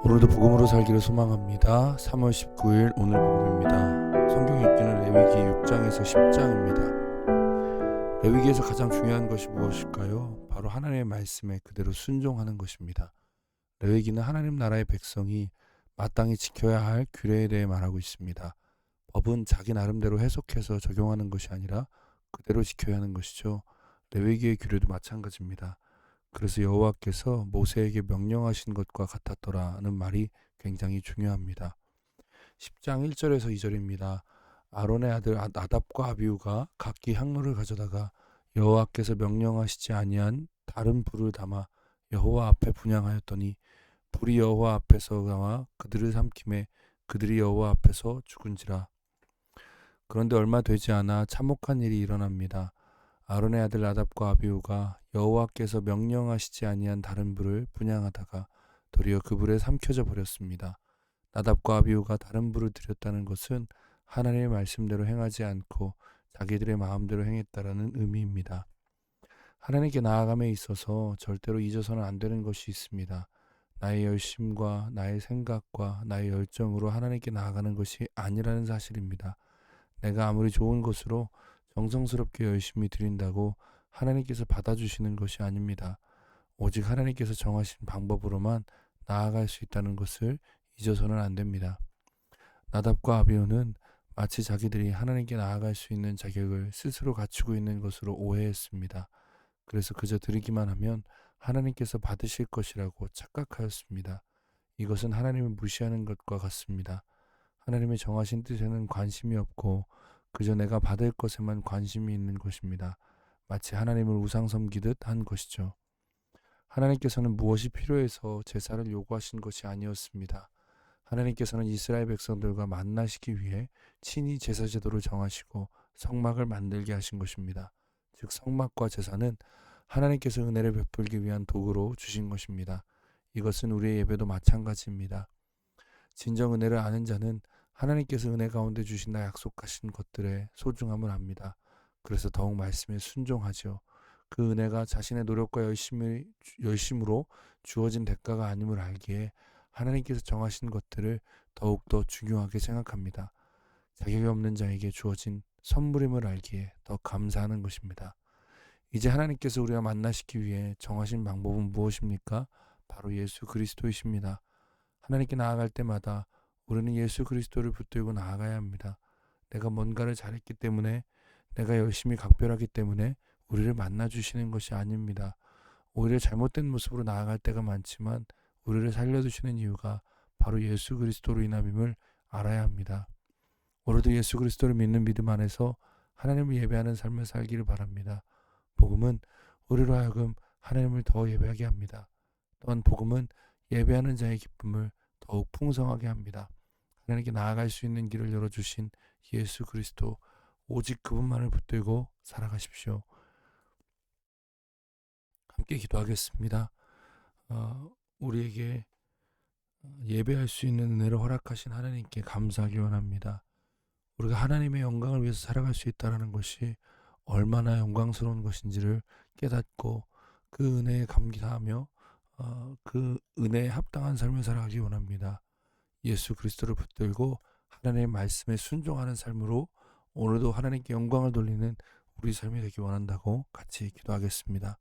오늘도 복음으로 살기를 소망합니다. 3월 19일 오늘 복음입니다. 성경 읽기는 레위기 6장에서 10장입니다. 레위기에서 가장 중요한 것이 무엇일까요? 바로 하나님의 말씀에 그대로 순종하는 것입니다. 레위기는 하나님 나라의 백성이 마땅히 지켜야 할 규례에 대해 말하고 있습니다. 법은 자기 나름대로 해석해서 적용하는 것이 아니라 그대로 지켜야 하는 것이죠. 레위기의 규례도 마찬가지입니다. 그래서 여호와께서 모세에게 명령하신 것과 같았더라는 말이 굉장히 중요합니다. 10장 1절에서 2절입니다. 아론의 아들 나답과 아비후가 각기 향로를 가져다가 여호와께서 명령하시지 아니한 다른 불을 담아 여호와 앞에 분향하였더니 불이 여호와 앞에서 나와 그들을 삼킴에 그들이 여호와 앞에서 죽은지라. 그런데 얼마 되지 않아 참혹한 일이 일어납니다. 아론의 아들 나답과 아비후가 여호와께서 명령하시지 아니한 다른 불을 분향하다가 도리어 그 불에 삼켜져 버렸습니다. 나답과 아비후가 다른 불을 들였다는 것은 하나님의 말씀대로 행하지 않고 자기들의 마음대로 행했다라는 의미입니다. 하나님께 나아감에 있어서 절대로 잊어서는 안 되는 것이 있습니다. 나의 열심과 나의 생각과 나의 열정으로 하나님께 나아가는 것이 아니라는 사실입니다. 내가 아무리 좋은 것으로 정성스럽게 열심히 드린다고 하나님께서 받아주시는 것이 아닙니다. 오직 하나님께서 정하신 방법으로만 나아갈 수 있다는 것을 잊어서는 안 됩니다. 나답과 아비후는 마치 자기들이 하나님께 나아갈 수 있는 자격을 스스로 갖추고 있는 것으로 오해했습니다. 그래서 그저 드리기만 하면 하나님께서 받으실 것이라고 착각하였습니다. 이것은 하나님을 무시하는 것과 같습니다. 하나님의 정하신 뜻에는 관심이 없고 그저 내가 받을 것에만 관심이 있는 것입니다. 마치 하나님을 우상 섬기듯 한 것이죠. 하나님께서는 무엇이 필요해서 제사를 요구하신 것이 아니었습니다. 하나님께서는 이스라엘 백성들과 만나시기 위해 친히 제사 제도를 정하시고 성막을 만들게 하신 것입니다. 즉 성막과 제사는 하나님께서 은혜를 베풀기 위한 도구로 주신 것입니다. 이것은 우리의 예배도 마찬가지입니다. 진정 은혜를 아는 자는 하나님께서 은혜 가운데 주신다 약속하신 것들의 소중함을 압니다. 그래서 더욱 말씀에 순종하죠. 그 은혜가 자신의 노력과 열심으로 주어진 대가가 아님을 알기에 하나님께서 정하신 것들을 더욱더 중요하게 생각합니다. 자격이 없는 자에게 주어진 선물임을 알기에 더 감사하는 것입니다. 이제 하나님께서 우리가 만나시기 위해 정하신 방법은 무엇입니까? 바로 예수 그리스도이십니다. 하나님께 나아갈 때마다 우리는 예수 그리스도를 붙들고 나아가야 합니다. 내가 뭔가를 잘했기 때문에, 내가 열심히 각별하기 때문에 우리를 만나주시는 것이 아닙니다. 오히려 잘못된 모습으로 나아갈 때가 많지만 우리를 살려두시는 이유가 바로 예수 그리스도로 인함임을 알아야 합니다. 오늘도 예수 그리스도를 믿는 믿음 안에서 하나님을 예배하는 삶을 살기를 바랍니다. 복음은 우리로 하여금 하나님을 더 예배하게 합니다. 또한 복음은 예배하는 자의 기쁨을 더욱 풍성하게 합니다. 하나님께 나아갈 수 있는 길을 열어주신 예수 그리스도, 오직 그분만을 붙들고 살아가십시오. 함께 기도하겠습니다. 우리에게 예배할 수 있는 은혜를 허락하신 하나님께 감사하기 원합니다. 우리가 하나님의 영광을 위해서 살아갈 수 있다는 것이 얼마나 영광스러운 것인지를 깨닫고 그 은혜에 감사하며 그 은혜에 합당한 삶을 살아가기 원합니다. 예수 그리스도를 붙들고 하나님의 말씀에 순종하는 삶으로 오늘도 하나님께 영광을 돌리는 우리 삶이 되기 원한다고 같이 기도하겠습니다.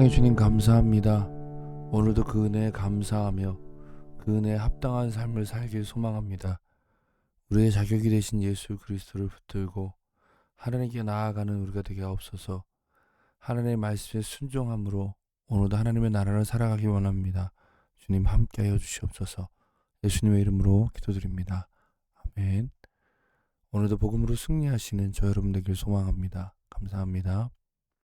사랑해 주님 감사합니다. 오늘도 그 은혜에 감사하며 그 은혜에 합당한 삶을 살길 소망합니다. 우리의 자격이 되신 예수 그리스도를 붙들고 하나님께 나아가는 우리가 되게 하옵소서. 하나님의 말씀에 순종함으로 오늘도 하나님의 나라를 살아가기 원합니다. 주님 함께하여 주시옵소서. 예수님의 이름으로 기도드립니다. 아멘. 오늘도 복음으로 승리하시는 저 여러분 되길 소망합니다. 감사합니다.